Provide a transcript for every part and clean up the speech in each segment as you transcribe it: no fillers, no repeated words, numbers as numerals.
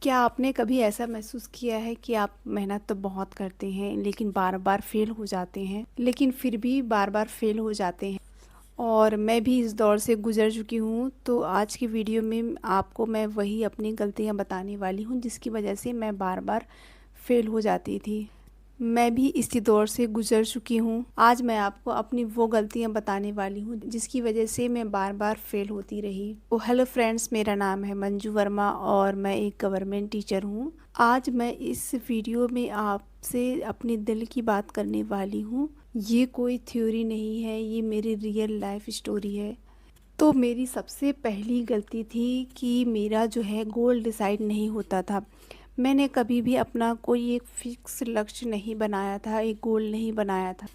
क्या आपने कभी ऐसा महसूस किया है कि आप मेहनत तो बहुत करते हैं लेकिन बार-बार फ़ेल हो जाते हैं, लेकिन फिर भी बार-बार फ़ेल हो जाते हैं? और मैं भी इस दौर से गुज़र चुकी हूँ, तो आज की वीडियो में आपको मैं वही अपनी गलतियाँ बताने वाली हूँ जिसकी वजह से मैं बार-बार फ़ेल हो जाती थी। मैं भी इसी दौर से गुज़र चुकी हूँ। आज मैं आपको अपनी वो गलतियाँ बताने वाली हूँ जिसकी वजह से मैं बार-बार फ़ेल होती रही। तो हेलो फ्रेंड्स, मेरा नाम है मंजू वर्मा और मैं एक गवर्नमेंट टीचर हूँ। आज मैं इस वीडियो में आपसे अपने दिल की बात करने वाली हूँ। ये कोई थ्योरी नहीं है, ये मेरी रियल लाइफ़ स्टोरी है। तो मेरी सबसे पहली गलती थी कि मेरा जो है गोल डिसाइड नहीं होता था। मैंने कभी भी अपना कोई एक फ़िक्स लक्ष्य नहीं बनाया था, एक गोल नहीं बनाया था।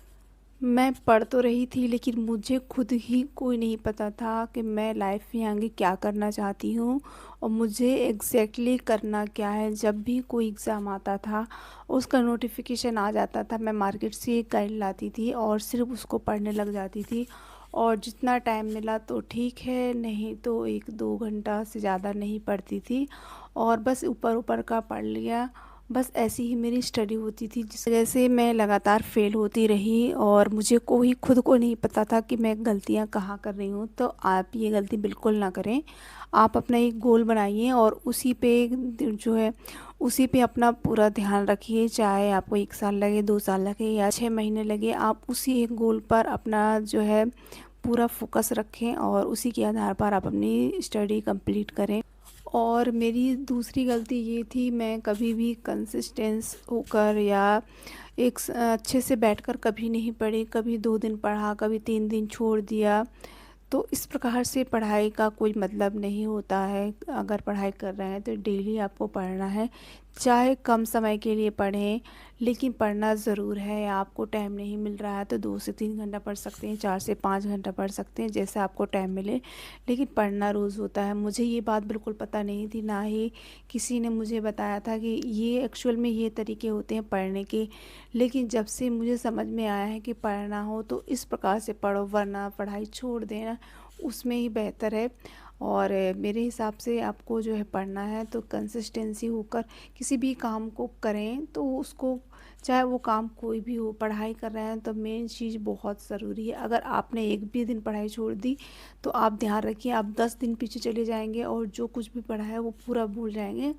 मैं पढ़ तो रही थी लेकिन मुझे खुद ही कोई नहीं पता था कि मैं लाइफ़ में आगे क्या करना चाहती हूँ और मुझे एग्ज़ैक्टली करना क्या है। जब भी कोई एग्ज़ाम आता था, उसका नोटिफ़िकेशन आ जाता था, मैं मार्केट से एक गाइड लाती थी और सिर्फ़ उसको पढ़ने लग जाती थी। और जितना टाइम मिला तो ठीक है, नहीं तो 1-2 घंटा से ज़्यादा नहीं पढ़ती थी और बस ऊपर-ऊपर का पढ़ लिया। बस ऐसी ही मेरी स्टडी होती थी जिस वजह से मैं लगातार फ़ेल होती रही और मुझे कोई खुद को नहीं पता था कि मैं गलतियाँ कहाँ कर रही हूँ। तो आप ये गलती बिल्कुल ना करें। आप अपना एक गोल बनाइए और उसी पे जो है उसी पे अपना पूरा ध्यान रखिए, चाहे आपको 1 साल लगे, 2 साल लगे या 6 महीने लगे, आप उसी एक गोल पर अपना जो है पूरा फ़ोकस रखें और उसी के आधार पर आप अपनी स्टडी कंप्लीट करें। और मेरी दूसरी गलती ये थी, मैं कभी भी कंसिस्टेंस होकर या अच्छे से बैठकर कभी नहीं पढ़ी। कभी 2 दिन पढ़ा, कभी 3 दिन छोड़ दिया। तो इस प्रकार से पढ़ाई का कोई मतलब नहीं होता है। अगर पढ़ाई कर रहे हैं तो डेली आपको पढ़ना है, चाहे कम समय के लिए पढ़ें, लेकिन पढ़ना ज़रूर है। आपको टाइम नहीं मिल रहा है तो 2 से 3 घंटा पढ़ सकते हैं, 4 से 5 घंटा पढ़ सकते हैं, जैसे आपको टाइम मिले, लेकिन पढ़ना रोज़ होता है। मुझे ये बात बिल्कुल पता नहीं थी, ना ही किसी ने मुझे बताया था कि ये एक्चुअल में ये तरीके होते हैं पढ़ने के। लेकिन जब से मुझे समझ में आया है कि पढ़ना हो तो इस प्रकार से पढ़ो, वरना पढ़ाई छोड़ देना उसमें ही बेहतर है। और मेरे हिसाब से आपको जो है पढ़ना है तो कंसिस्टेंसी होकर किसी भी काम को करें, तो उसको चाहे वो काम कोई भी हो, पढ़ाई कर रहे हैं तो मेन चीज़ बहुत ज़रूरी है। अगर आपने एक भी दिन पढ़ाई छोड़ दी तो आप ध्यान रखिए, आप 10 दिन पीछे चले जाएंगे और जो कुछ भी पढ़ा है वो पूरा भूल जाएंगे,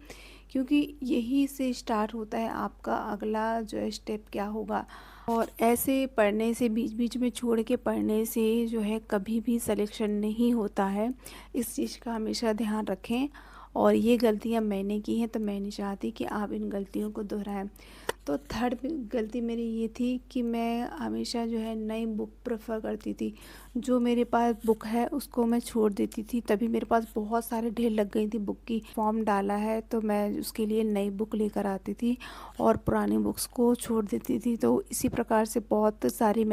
क्योंकि यही से स्टार्ट होता है आपका अगला जो है स्टेप क्या होगा। और ऐसे पढ़ने से, बीच बीच में छोड़ के पढ़ने से जो है कभी भी सिलेक्शन नहीं होता है। इस चीज़ का हमेशा ध्यान रखें। और ये गलतियाँ मैंने की हैं तो मैं नहीं चाहती कि आप इन गलतियों को दोहराएं। तो थर्ड गलती मेरी ये थी कि मैं हमेशा जो है नई बुक प्रेफर करती थी। जो मेरे पास बुक है उसको मैं छोड़ देती थी। तभी मेरे पास बहुत सारे ढेर लग गई थी बुक की। फॉर्म डाला है तो मैं उसके लिए नई बुक लेकर आती थी और पुरानी बुक्स को छोड़ देती थी। तो इसी प्रकार से बहुत सारी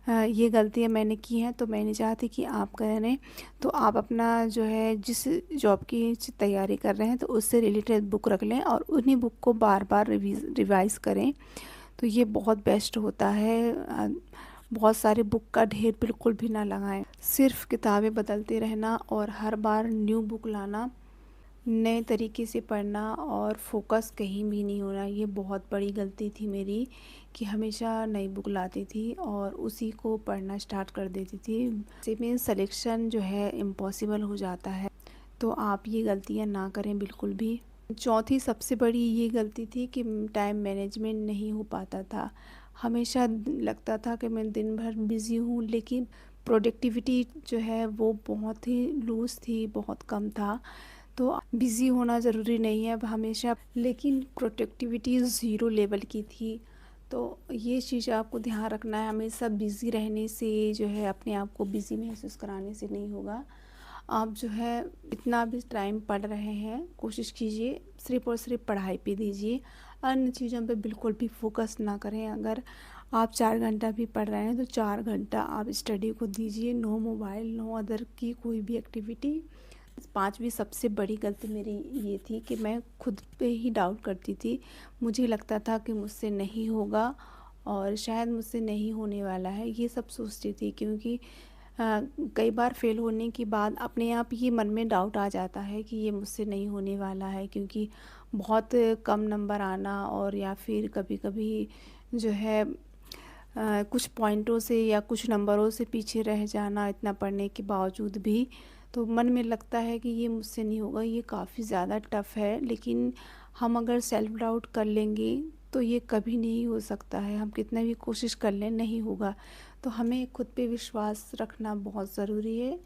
ये गलतियाँ मैंने की हैं, तो मैं नहीं चाहती कि आप करें। तो आप अपना जो है जिस जॉब की तैयारी कर रहे हैं तो उससे रिलेटेड बुक रख लें और उन्हीं बुक को बार बार रिवाइज़ करें, तो ये बहुत बेस्ट होता है। बहुत सारे बुक का ढेर बिल्कुल भी ना लगाएं। सिर्फ किताबें बदलते रहना और हर बार न्यू बुक लाना, नए तरीके से पढ़ना और फोकस कहीं भी नहीं होना, ये बहुत बड़ी गलती थी मेरी कि हमेशा नई बुक लाती थी और उसी को पढ़ना स्टार्ट कर देती थी। इससे में सिलेक्शन जो है इम्पॉसिबल हो जाता है। तो आप ये गलतियाँ ना करें बिल्कुल भी। चौथी सबसे बड़ी ये गलती थी कि टाइम मैनेजमेंट नहीं हो पाता था। हमेशा लगता था कि मैं दिन भर बिज़ी हूँ, लेकिन प्रोडक्टिविटी जो है वो बहुत ही लूज़ थी, बहुत कम था। तो बिज़ी होना ज़रूरी नहीं है अब हमेशा, लेकिन प्रोडक्टिविटी ज़ीरो लेवल की थी। तो ये चीज़ आपको ध्यान रखना है, हमेशा बिज़ी रहने से जो है अपने आप को बिज़ी महसूस कराने से नहीं होगा। आप जो है इतना भी टाइम पढ़ रहे हैं, कोशिश कीजिए सिर्फ़ और सिर्फ पढ़ाई पे दीजिए, अन्य चीज़ों पे बिल्कुल भी फोकस ना करें। अगर आप 4 घंटा भी पढ़ रहे हैं तो 4 घंटा आप स्टडी को दीजिए। नो मोबाइल, नो अदर की कोई भी एक्टिविटी। पांचवी सबसे बड़ी गलती मेरी ये थी कि मैं खुद पे ही डाउट करती थी। मुझे लगता था कि मुझसे नहीं होगा और शायद मुझसे नहीं होने वाला है, ये सब सोचती थी, क्योंकि कई बार फेल होने के बाद अपने आप ये मन में डाउट आ जाता है कि ये मुझसे नहीं होने वाला है, क्योंकि बहुत कम नंबर आना और या फिर कभी-कभी जो है कुछ पॉइंटों से या कुछ नंबरों से पीछे रह जाना इतना पढ़ने के बावजूद भी, तो मन में लगता है कि ये मुझसे नहीं होगा, ये काफ़ी ज़्यादा टफ़ है। लेकिन हम अगर सेल्फ डाउट कर लेंगे तो ये कभी नहीं हो सकता है, हम कितना भी कोशिश कर लें नहीं होगा। तो हमें खुद पे विश्वास रखना बहुत ज़रूरी है।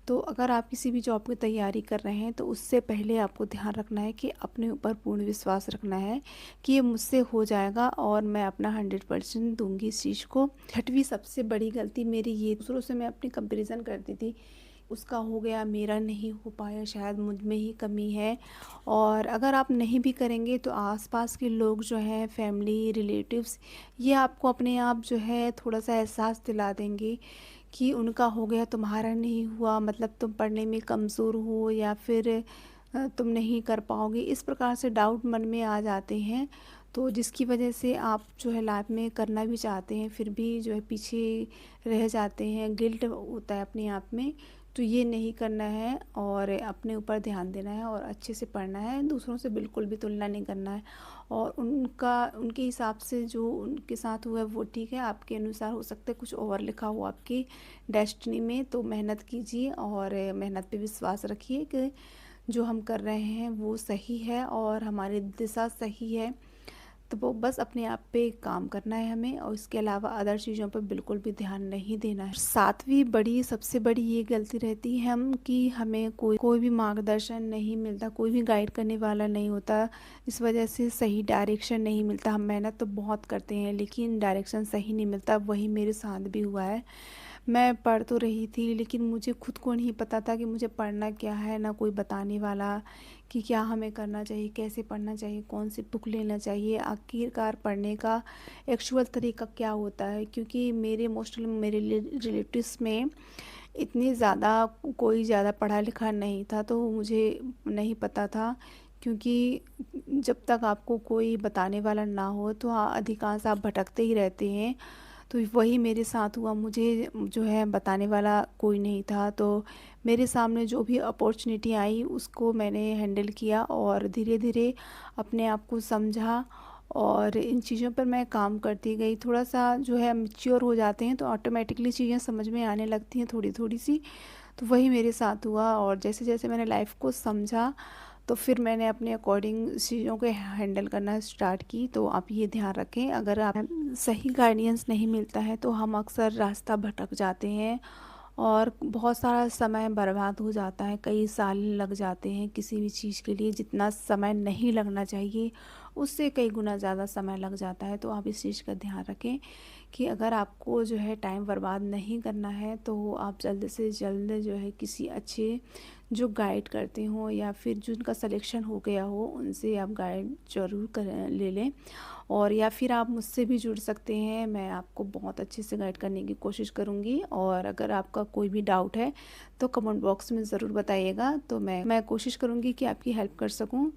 तो अगर आप किसी भी जॉब की तैयारी कर रहे हैं तो उससे पहले आपको ध्यान रखना है कि अपने ऊपर पूर्ण विश्वास रखना है कि ये मुझसे हो जाएगा और मैं अपना 100% दूंगी इस चीज़ को। छठवीं सबसे बड़ी गलती मेरी ये, दूसरों से मैं अपनी कंपैरिजन करती थी, उसका हो गया मेरा नहीं हो पाया, शायद मुझ में ही कमी है। और अगर आप नहीं भी करेंगे तो आसपास के लोग जो हैं, फैमिली रिलेटिव्स, ये आपको अपने आप जो है थोड़ा सा एहसास दिला देंगे कि उनका हो गया तुम्हारा नहीं हुआ, मतलब तुम पढ़ने में कमज़ोर हो या फिर तुम नहीं कर पाओगे। इस प्रकार से डाउट मन में आ जाते हैं, तो जिसकी वजह से आप जो है लाइफ में करना भी चाहते हैं फिर भी जो है पीछे रह जाते हैं, गिल्ट होता है अपने आप में। तो ये नहीं करना है और अपने ऊपर ध्यान देना है और अच्छे से पढ़ना है, दूसरों से बिल्कुल भी तुलना नहीं करना है। और उनके हिसाब से जो उनके साथ हुआ है वो ठीक है, आपके अनुसार हो सकता है कुछ और लिखा हो आपकी डेस्टिनी में। तो मेहनत कीजिए और मेहनत पे विश्वास रखिए कि जो हम कर रहे हैं वो सही है और हमारी दिशा सही है। तो वो बस अपने आप पे काम करना है हमें और इसके अलावा अदर चीज़ों पर बिल्कुल भी ध्यान नहीं देना है। सातवीं बड़ी सबसे बड़ी ये गलती रहती है हम कि हमें कोई भी मार्गदर्शन नहीं मिलता, कोई भी गाइड करने वाला नहीं होता। इस वजह से सही डायरेक्शन नहीं मिलता। हम मेहनत तो बहुत करते हैं लेकिन डायरेक्शन सही नहीं मिलता। वही मेरे साथ भी हुआ है। मैं पढ़ तो रही थी लेकिन मुझे खुद को नहीं पता था कि मुझे पढ़ना क्या है, ना कोई बताने वाला कि क्या हमें करना चाहिए, कैसे पढ़ना चाहिए, कौन सी बुक लेना चाहिए, आखिरकार पढ़ने का एक्चुअल तरीका क्या होता है। क्योंकि मेरे रिलेटिव्स में इतनी ज़्यादा कोई ज़्यादा पढ़ा लिखा नहीं था, तो मुझे नहीं पता था। क्योंकि जब तक आपको कोई बताने वाला ना हो तो अधिकांश आप भटकते ही रहते हैं। तो वही मेरे साथ हुआ, मुझे जो है बताने वाला कोई नहीं था। तो मेरे सामने जो भी अपॉर्चुनिटी आई उसको मैंने हैंडल किया और धीरे धीरे अपने आप को समझा और इन चीज़ों पर मैं काम करती गई। थोड़ा सा जो है मैच्योर हो जाते हैं तो ऑटोमेटिकली चीज़ें समझ में आने लगती हैं थोड़ी थोड़ी सी। तो वही मेरे साथ हुआ और जैसे जैसे मैंने लाइफ को समझा तो फिर मैंने अपने अकॉर्डिंग चीज़ों को हैंडल करना स्टार्ट की। तो आप ये ध्यान रखें, अगर आप सही गाइडेंस नहीं मिलता है तो हम अक्सर रास्ता भटक जाते हैं और बहुत सारा समय बर्बाद हो जाता है, कई साल लग जाते हैं किसी भी चीज़ के लिए। जितना समय नहीं लगना चाहिए उससे कई गुना ज़्यादा समय लग जाता है। तो आप इस चीज़ का ध्यान रखें कि अगर आपको जो है टाइम बर्बाद नहीं करना है तो आप जल्द से जल्द जो है किसी अच्छे जो गाइड करते हों या फिर जिनका सिलेक्शन हो गया हो उनसे आप गाइड ज़रूर कर ले लें। और या फिर आप मुझसे भी जुड़ सकते हैं, मैं आपको बहुत अच्छे से गाइड करने की कोशिश करूँगी। और अगर आपका कोई भी डाउट है तो कमेंट बॉक्स में ज़रूर बताइएगा, तो मैं कोशिश करूँगी कि आपकी हेल्प कर सकूँ।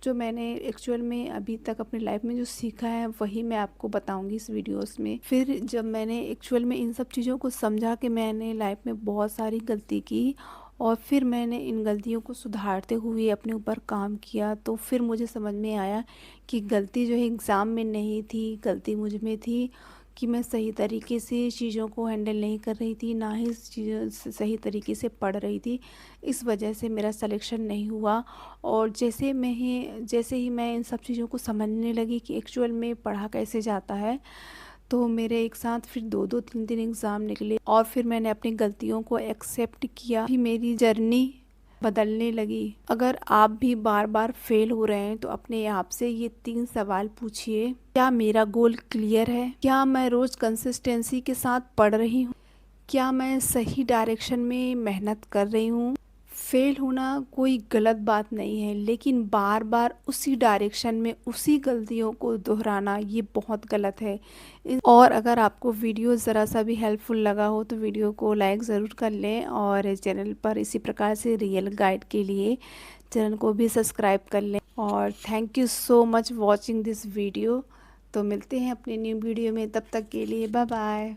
जो मैंने एक्चुअल में अभी तक अपनी लाइफ में जो सीखा है वही मैं आपको बताऊंगी इस वीडियोस में। फिर जब मैंने एक्चुअल में इन सब चीज़ों को समझा कि मैंने लाइफ में बहुत सारी गलती की और फिर मैंने इन गलतियों को सुधारते हुए अपने ऊपर काम किया, तो फिर मुझे समझ में आया कि गलती जो है एग्ज़ाम में नहीं थी, गलती मुझ में थी कि मैं सही तरीके से चीज़ों को हैंडल नहीं कर रही थी, ना ही चीज़ों सही तरीके से पढ़ रही थी। इस वजह से मेरा सिलेक्शन नहीं हुआ। और जैसे ही मैं इन सब चीज़ों को समझने लगी कि एक्चुअल में पढ़ा कैसे जाता है, तो मेरे एक साथ फिर 2-2 3-3 एग्ज़ाम निकले और फिर मैंने अपनी गलतियों को एक्सेप्ट किया, फिर मेरी जर्नी बदलने लगी। अगर आप भी बार बार फेल हो रहे हैं तो अपने आप से ये 3 सवाल पूछिए। क्या मेरा गोल क्लियर है? क्या मैं रोज़ कंसिस्टेंसी के साथ पढ़ रही हूँ? क्या मैं सही डायरेक्शन में मेहनत कर रही हूँ? फेल होना कोई गलत बात नहीं है, लेकिन बार बार उसी डायरेक्शन में उसी गलतियों को दोहराना ये बहुत गलत है। और अगर आपको वीडियो ज़रा सा भी हेल्पफुल लगा हो तो वीडियो को लाइक ज़रूर कर लें और चैनल पर इसी प्रकार से रियल गाइड के लिए चैनल को भी सब्सक्राइब कर लें। और thank you so much watching this video. तो मिलते हैं अपने न्यू वीडियो में, तब तक के लिए बाय बाय।